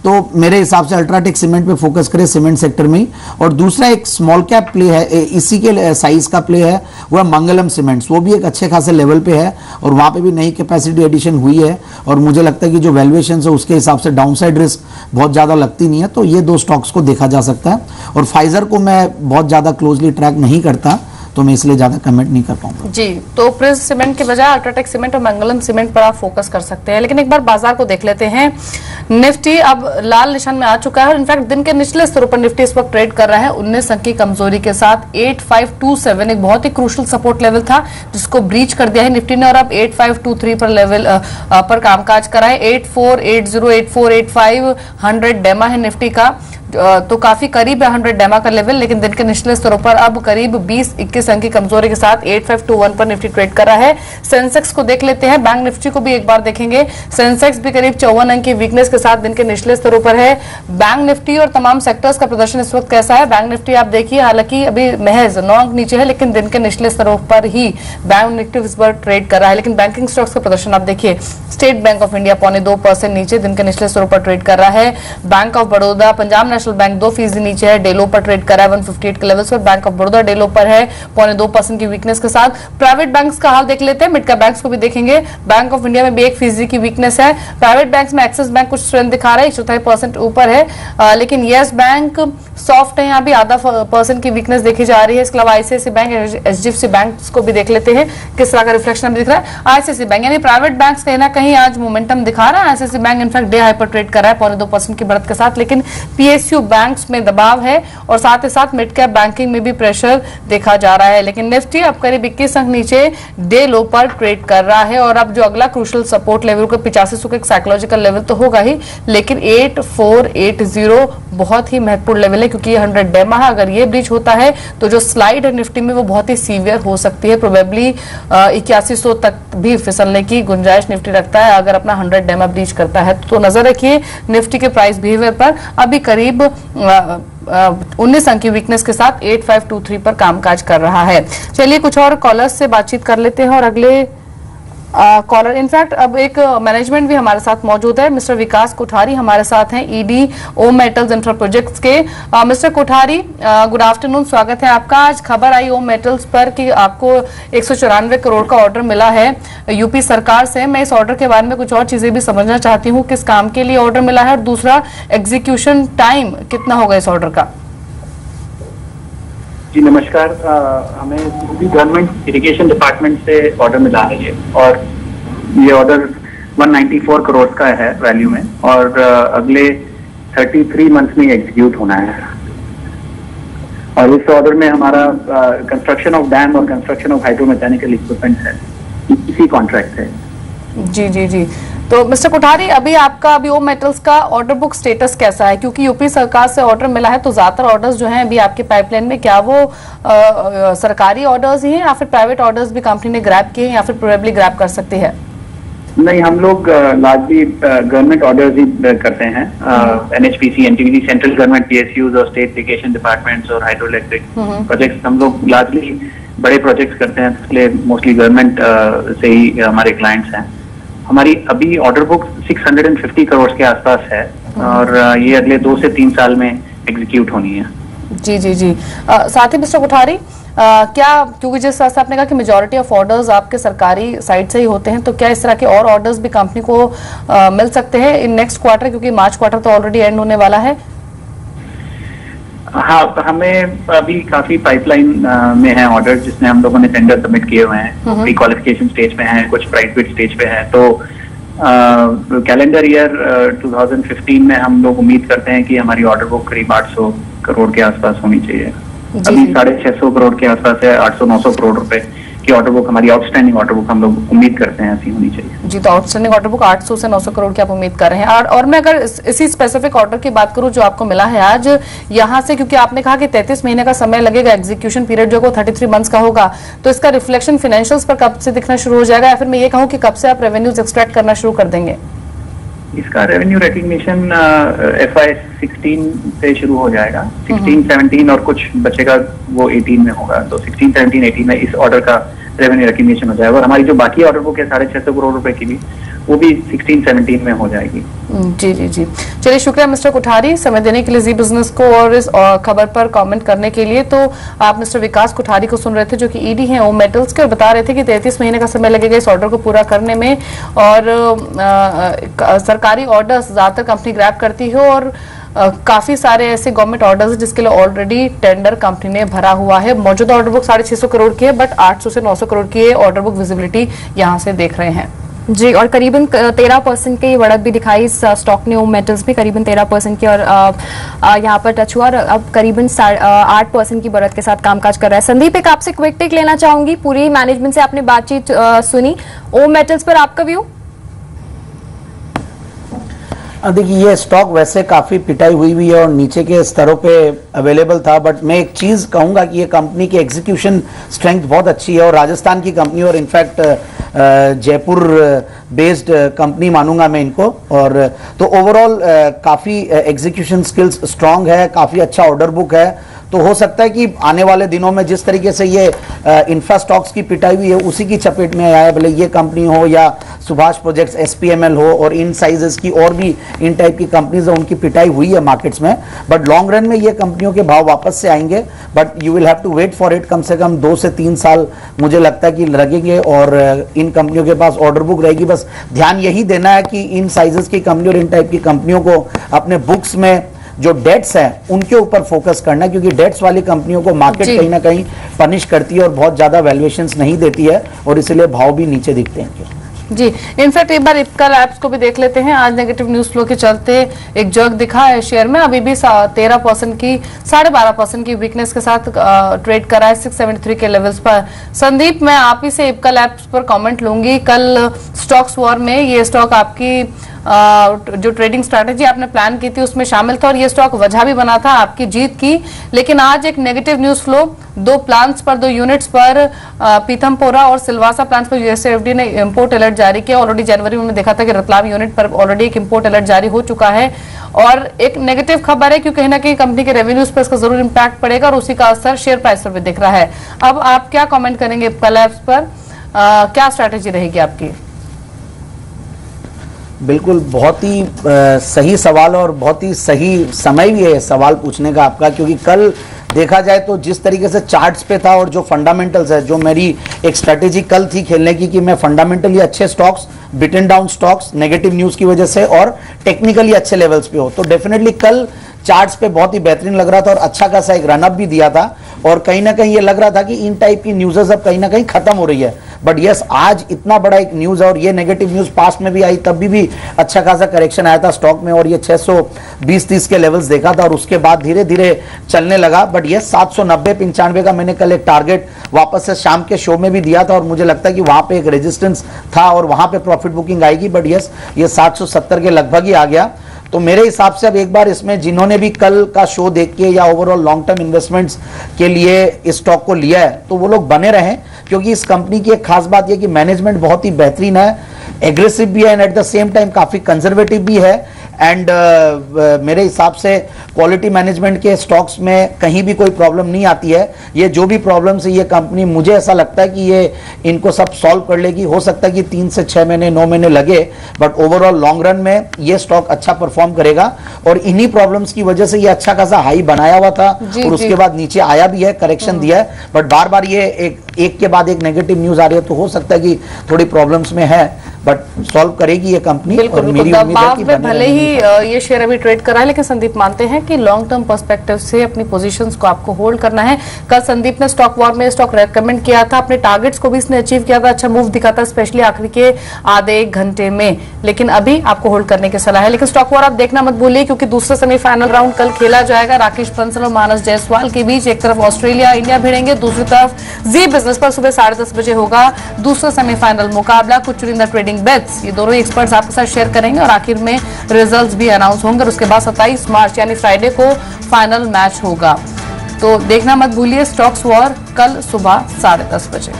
तो मेरे हिसाब से अल्ट्राटेक सीमेंट पे फोकस करें सीमेंट सेक्टर में। और दूसरा एक स्मॉल कैप प्ले है, इसी के साइज का प्ले है, वो है मंगलम सीमेंट्स। वो भी एक अच्छे खासे लेवल पे है और वहां पे भी नई कैपेसिटी एडिशन हुई है और मुझे लगता है कि जो वैल्यूएशन है उसके हिसाब से डाउनसाइड रिस्क बहुत ज्यादा लगती नहीं है। तो ये दो स्टॉक्स को देखा जा सकता है। और फाइजर को मैं बहुत ज्यादा क्लोजली ट्रैक नहीं करता, तो मैं इसलिए ज्यादा कमेंट नहीं कर पाऊंगा जी। तो प्रिंस सीमेंट के बजाय अल्ट्राटेक सीमेंट और मंगलम सीमेंट पर आप फोकस कर सकते हैं। लेकिन एक बार बाजार को देख लेते हैं। निफ्टी अब लाल निशान में आ चुका है और इनफैक्ट दिन के निचले स्तरों पर निफ्टी इस वक्त ट्रेड कर रहा है 19 अंक की कमजोरी के साथ। 8527 एक बहुत ही क्रूशल सपोर्ट लेवल था जिसको ब्रीच कर दिया है निफ्टी ने और अब 8523 पर लेवल पर कामकाज करा है। 8480 8485 100 डेमा है निफ्टी का, तो काफी करीब है 100 डेमा का लेवल। लेकिन दिन के निचले स्तरों पर अब करीब 20-21 अंक की कमजोरी के साथ 8521 पर निफ्टी ट्रेड कर रहा है। सेंसेक्स को देख लेते हैं, बैंक निफ्टी को भी एक बार देखेंगे। सेंसेक्स भी करीब 54 अंक की वीकनेस के साथ दिन के निचले स्तरों पर है। बैंक निफ्टी और तमाम सेक्टर्स का प्रदर्शन इस वक्त कैसा है? बैंक निफ्टी आप देखिए, हालांकि अभी महज 9 अंक नीचे है, लेकिन दिन के निचले स्तरों पर ही बैंक निफ्टी इस बार ट्रेड कर रहा है। लेकिन बैंकिंग स्टॉक्स का प्रदर्शन आप देखिए, स्टेट बैंक ऑफ इंडिया 0.25% नीचे दिन के निचले स्तरों पर ट्रेड कर रहा है। Bank of Baroda, Punjab national bank 2% नीचे है, डेलो पर ट्रेड कर रहा है 158 के लेवल्स पर। बैंक ऑफ बड़ौदा डेलो पर है 0.2% की वीकनेस के साथ। प्राइवेट बैंक्स का हाल देख लेते हैं, मिड कैप बैंक्स को भी देखेंगे। बैंक ऑफ इंडिया में भी 1% की वीकनेस है। प्राइवेट बैंक्स में एक्सिस बैंक कुछ स्ट्रेंथ दिखा रहा है, 1.4% ऊपर है, लेकिन येस बैंक सॉफ्ट है, यहाँ भी आधा % की वीकनेस देखी जा रही है। इसके अलावा आईसीआईसी बैंक, एचडीएफसी बैंक को भी देख लेते हैं किस तरह का रिफ्लेक्शन दिख रहा है। आईसीआईसी बैंक यानी प्राइवेट बैंक कहीं ना कहीं आज मोमेंटम दिखा रहा है। आईसीआईसी बैंक इनफैक्ट डे हाई पर ट्रेड कर रहा है 0.2% की बढ़त के साथ। लेकिन पीएसयू बैंक्स में दबाव है और साथ ही साथ मिड कैप बैंकिंग में भी प्रेशर देखा जा रहा है। लेकिन निफ्टी अब करीब 21 अंक नीचे डे लो पर ट्रेड कर रहा है और अब जो अगला क्रूशल सपोर्ट लेवल को 8500 का एक साइकोलॉजिकल लेवल तो होगा ही, लेकिन 8480 बहुत ही महत्वपूर्ण लेवल है क्योंकि ये 100 डेमा है। अगर ये ब्रीच होता है तो जो स्लाइड है निफ्टी में वो बहुत ही सीवियर हो सकती है। प्रोबेबली 8100 तक भी फिसलने की गुंजाइश निफ्टी रखता है अगर अपना 100 डेमा ब्रीच करता है। तो नजर रखिए निफ्टी के प्राइस बिहेवियर पर। अभी करीब 19 अंक की वीकनेस के साथ 8523 पर कामकाज कर रहा है। चलिए कुछ और कॉलर्स से बातचीत कर लेते हैं और अगले कॉलर इनफैक्ट अब एक मैनेजमेंट भी हमारे साथ मौजूद है। मिस्टर विकास कोठारी हमारे साथ हैं, ईडी ओम मेटल्स इंफ्रा प्रोजेक्ट्स के। मिस्टर कोठारी गुड आफ्टरनून, स्वागत है आपका। आज खबर आई ओम मेटल्स पर कि आपको 194 करोड़ का ऑर्डर मिला है यूपी सरकार से। मैं इस ऑर्डर के बारे में कुछ और चीजें भी समझना चाहती हूँ, किस काम के लिए ऑर्डर मिला है और दूसरा एग्जीक्यूशन टाइम कितना होगा इस ऑर्डर का? जी नमस्कार। हमें गवर्नमेंट इरिगेशन डिपार्टमेंट से ऑर्डर मिला है ये, और ये ऑर्डर 194 करोड़ का है वैल्यू में और अगले 33 मंथ्स में एग्जीक्यूट होना है। और इस ऑर्डर में हमारा कंस्ट्रक्शन ऑफ डैम और कंस्ट्रक्शन ऑफ हाइड्रोमैकेनिकल इक्विपमेंट है, इसी कॉन्ट्रैक्ट है। जी जी जी। तो मिस्टर कोठारी अभी आपका अभी ओम मेटल्स का ऑर्डर बुक स्टेटस कैसा है? क्योंकि यूपी सरकार से ऑर्डर मिला है तो ज्यादातर ऑर्डर्स जो हैं अभी आपके पाइपलाइन में, क्या वो सरकारी ऑर्डर्स ही हैं या फिर प्राइवेट ऑर्डर्स भी कंपनी ने ग्रैब किए हैं या फिर प्रोबेबली ग्रैब कर सकती है? नहीं, हम लोग लार्जली गवर्नमेंट ऑर्डर्स ही करते हैं। NHPC, NTPC, central government PSUs और स्टेट इरिगेशन डिपार्टमेंट्स और हाइड्रो इलेक्ट्रिक प्रोजेक्ट्स हम लोग लार्जली बड़े प्रोजेक्ट्स करते हैं, इसलिए मोस्टली गवर्नमेंट से ही हमारे क्लाइंट्स हैं। हमारी अभी ऑर्डर बुक 650 करोड़ के आसपास है और ये अगले 2 से 3 साल में एग्जीक्यूट होनी है। जी जी जी। साथ ही मिस्टर कोठारी क्या, क्योंकि जिस तरह से आपने कहा कि मेजॉरिटी ऑफ ऑर्डर्स आपके सरकारी साइड से ही होते हैं, तो क्या इस तरह के और ऑर्डर्स भी कंपनी को मिल सकते हैं इन नेक्स्ट क्वार्टर, क्योंकि मार्च क्वार्टर तो ऑलरेडी एंड होने वाला है? हाँ, हमें अभी काफी पाइपलाइन में है ऑर्डर जिसमें हम लोगों ने टेंडर सबमिट किए हुए हैं, प्री क्वालिफिकेशन स्टेज पे हैं, कुछ प्राइवेट स्टेज पे हैं। तो कैलेंडर ईयर 2015 में हम लोग उम्मीद करते हैं कि हमारी ऑर्डर बुक करीब 800 करोड़ के आसपास होनी चाहिए। अभी 650 करोड़ के आसपास है, 800-900 करोड़ रुपए की ऑर्डर बुक, हमारी आउटस्टैंडिंग ऑर्डर बुक हम लोग उम्मीद करते हैं ऐसी होनी चाहिए। जी, तो आउटस्टैंडिंग ऑर्डर बुक 800 से 900 करोड़ की आप उम्मीद कर रहे हैं। और मैं अगर इसी स्पेसिफिक ऑर्डर की बात करूं जो आपको मिला है आज यहाँ से, क्योंकि आपने कहा कि 33 महीने का समय लगेगा, एग्जीक्यूशन पीरियड जो 33 मंथ्स का होगा, तो इसका रिफ्लेक्शन फाइनेंशियल्स पर कब से दिखना शुरू हो जाएगा, या फिर मैं ये कहूँ कि कब से आप रेवेन्यूज एक्सट्रैक्ट करना शुरू कर देंगे? इसका रेवेन्यू रिकग्निशन FY 16 से शुरू हो जाएगा। 16, 17 और कुछ बचेगा वो 18 में होगा। तो 16, 17, 18 में इस ऑर्डर का रेवेन्यू रिकग्निशन हो जाएगा। और हमारी जो बाकी ऑर्डर बुक है 650 करोड़ रुपए की भी, वो भी 16-17 में हो जाएगी। जी जी जी, चलिए शुक्रिया मिस्टर कुठारी समय देने के लिए जी बिजनेस को और इस खबर पर कमेंट करने के लिए। तो आप मिस्टर विकास कुठारी को सुन रहे थे जो कि ईडी हैं ओम मेटल्स के, और बता रहे थे कि 33 महीने का समय लगेगा इस ऑर्डर को पूरा करने में, और सरकारी ऑर्डर्स ज्यादातर कंपनी ग्रैब करती है, और काफी सारे ऐसे गवर्नमेंट ऑर्डर्स जिसके लिए ऑलरेडी टेंडर कंपनी ने भरा हुआ है। मौजूदा ऑर्डर बुक 650 करोड़ की है, बट 800 से 900 करोड़ की ऑर्डर बुक विजिबिलिटी यहाँ से देख रहे हैं जी। और करीबन 13% की बढ़त भी दिखाई इस स्टॉक ने, ओम मेटल्स भी करीबन 13% की, और यहाँ पर टच हुआ, और अब करीबन 8% की बढ़त के साथ कामकाज कर रहा है। संदीप, एक आपसे क्विक टेक लेना चाहूंगी, पूरी मैनेजमेंट से आपने बातचीत सुनी, ओम मेटल्स पर आपका व्यू? देखिए, ये स्टॉक वैसे काफी पिटाई हुई है और नीचे के स्तरों पे अवेलेबल था, बट मैं एक चीज कहूंगा कि ये कंपनी की एग्जीक्यूशन स्ट्रेंथ बहुत अच्छी है, और राजस्थान की कंपनी, और इनफैक्ट जयपुर बेस्ड कंपनी मानूंगा मैं इनको। और तो ओवरऑल काफी एग्जीक्यूशन स्किल्स स्ट्रांग है, काफी अच्छा ऑर्डर बुक है, तो हो सकता है कि आने वाले दिनों में जिस तरीके से ये इंफ्रा स्टॉक्स की पिटाई हुई है उसी की चपेट में आया, भले ये कंपनी हो या सुभाष प्रोजेक्ट्स, SPML हो, और इन साइजेस की और भी इन टाइप की कंपनीज है, उनकी पिटाई हुई है मार्केट्स में, बट लॉन्ग रन में ये कंपनियों के भाव वापस से आएंगे, but you will have to wait for it. कम से कम 2 से 3 साल मुझे लगता है कि लगेंगे, और इन कंपनियों के पास ऑर्डर बुक रहेगी। बस ध्यान यही देना है कि इन साइजेस की कंपनी और इन टाइप की कंपनियों को अपने बुक्स में जो डेट्स हैं उनके ऊपर फोकस करना है, क्योंकि डेट्स वाली कंपनियों को मार्केट कहीं ना कहीं पनिश करती है और बहुत ज्यादा वैल्यूएशंस नहीं देती है, और इसलिए भाव भी नीचे दिखते हैं जी। इनफैक्ट एक बार इप्का लैब्स को भी देख लेते हैं। आज नेगेटिव न्यूज फ्लो के चलते एक जर्क दिखा है शेयर में, अभी भी 13% की 12.5% की वीकनेस के साथ ट्रेड करा है 673 के लेवल्स पर। संदीप, मैं आप ही से इप्का लैब्स पर कमेंट लूंगी। कल स्टॉक्स वॉर में ये स्टॉक आपकी जो ट्रेडिंग स्ट्रैटेजी आपने प्लान की थी उसमें शामिल था, और ये स्टॉक वजह भी बना था आपकी जीत की, लेकिन आज एक नेगेटिव न्यूज फ्लो 2 प्लांट्स पर, 2 यूनिट्स पर, पीथमपुरा और सिलवासा प्लांट्स पर यूएसएफडी ने इंपोर्ट अलर्ट जारी किया। ऑलरेडी जनवरी में देखा था कि रतलाम यूनिट पर ऑलरेडी एक इंपोर्ट अलर्ट जारी हो चुका है, और एक नेगेटिव खबर है क्योंकि कहीं ना कहीं कंपनी के रेवेन्यूज पर इसका जरूर इंपैक्ट पड़ेगा, और उसी का असर शेयर प्राइस पर भी दिख रहा है। अब आप क्या कमेंट करेंगे इप्का लैब्स पर, क्या स्ट्रैटेजी रहेगी आपकी? बिल्कुल, बहुत ही सही सवाल और बहुत ही सही समय भी है सवाल पूछने का आपका, क्योंकि कल देखा जाए तो जिस तरीके से चार्ट्स पे था और जो फंडामेंटल्स है, जो मेरी एक स्ट्रेटेजी कल थी खेलने की कि मैं फंडामेंटली अच्छे स्टॉक्स, बिटन डाउन स्टॉक्स नेगेटिव न्यूज की वजह से और टेक्निकली अच्छे लेवल्स पे हो, तो डेफिनेटली कल चार्ट्स पे बहुत ही बेहतरीन लग रहा था और अच्छा खासा एक रनअप भी दिया था, और कहीं ना कहीं ये लग रहा था कि इन टाइप की न्यूज़ अब कहीं ना कहीं खत्म हो रही है। बट यस, आज इतना बड़ा एक न्यूज़ है, और ये नेगेटिव न्यूज़ पास्ट में भी आई, तब भी अच्छा खासा करेक्शन आया था स्टॉक में, और ये 620-30 के लेवल्स देखा था, और उसके बाद धीरे धीरे चलने लगा। बट ये 790-95 का मैंने कल एक टारगेट वापस से शाम के शो में भी दिया था, और मुझे लगता है कि वहां पे एक रेजिस्टेंस था और वहां पे प्रॉफिट बुकिंग आएगी। बट यस, ये 770 के लगभग ही आ गया। तो मेरे हिसाब से अब एक बार इसमें जिन्होंने भी कल का शो देख के या ओवरऑल लॉन्ग टर्म इन्वेस्टमेंट्स के लिए इस स्टॉक को लिया है, तो वो लोग बने रहें, क्योंकि इस कंपनी की एक खास बात यह कि मैनेजमेंट बहुत ही बेहतरीन है, एग्रेसिव भी है, and at the same time काफी कंजर्वेटिव भी है, एंड मेरे हिसाब से क्वालिटी मैनेजमेंट के स्टॉक्स में कहीं भी कोई प्रॉब्लम नहीं आती है। ये जो भी प्रॉब्लम्स है ये कंपनी, मुझे ऐसा लगता है कि ये इनको सब सॉल्व कर लेगी। हो सकता है कि 3 से 6 महीने 9 महीने लगे, बट ओवरऑल लॉन्ग रन में ये स्टॉक अच्छा परफॉर्म करेगा, और इन्हीं प्रॉब्लम्स की वजह से ये अच्छा खासा हाई बनाया हुआ था और उसके बाद नीचे आया भी है, करेक्शन दिया है, बट बार बार ये एक के बाद एक नेगेटिव न्यूज आ रही है, तो हो सकता है कि थोड़ी प्रॉब्लम्स में है, बट सॉल्व करेगी ये कंपनी। बिल्कुल, और मेरी उम्मीद है कि भले ही ये शेयर अभी ट्रेड कर रहा है, लेकिन संदीप मानते हैं कि लॉन्ग टर्म पर्सपेक्टिव से अपनी पोजीशंस को आपको होल्ड करना है। कल संदीप ने स्टॉक वॉर में स्टॉक रेकमेंड किया था, अपने टारगेट्स को भी इसने अचीव किया था, अच्छा मूव दिखा था, स्पेशली आखिरी के आधे 1 घंटे में, लेकिन अभी आपको होल्ड करने की सलाह है। लेकिन स्टॉक वॉर आप देखना मत भूलिए, क्योंकि दूसरा सेमीफाइनल राउंड कल खेला जाएगा राकेश पंसल और मानस जायसवाल के बीच। एक तरफ ऑस्ट्रेलिया इंडिया भिड़ेंगे, दूसरी तरफ जी बिजनेस पर सुबह 10:30 बजे होगा दूसरा सेमीफाइनल मुकाबला। कुछ चुनिंदा ट्रेडिंग बेट्स ये दोनों एक्सपर्ट्स आपके साथ शेयर करेंगे, और आखिर में रिजल्ट्स भी अनाउंस होंगे, और उसके बाद 27 मार्च यानी फ्राइडे को फाइनल मैच होगा। तो देखना मत भूलिए स्टॉक्स वॉर कल सुबह 10:30 बजे।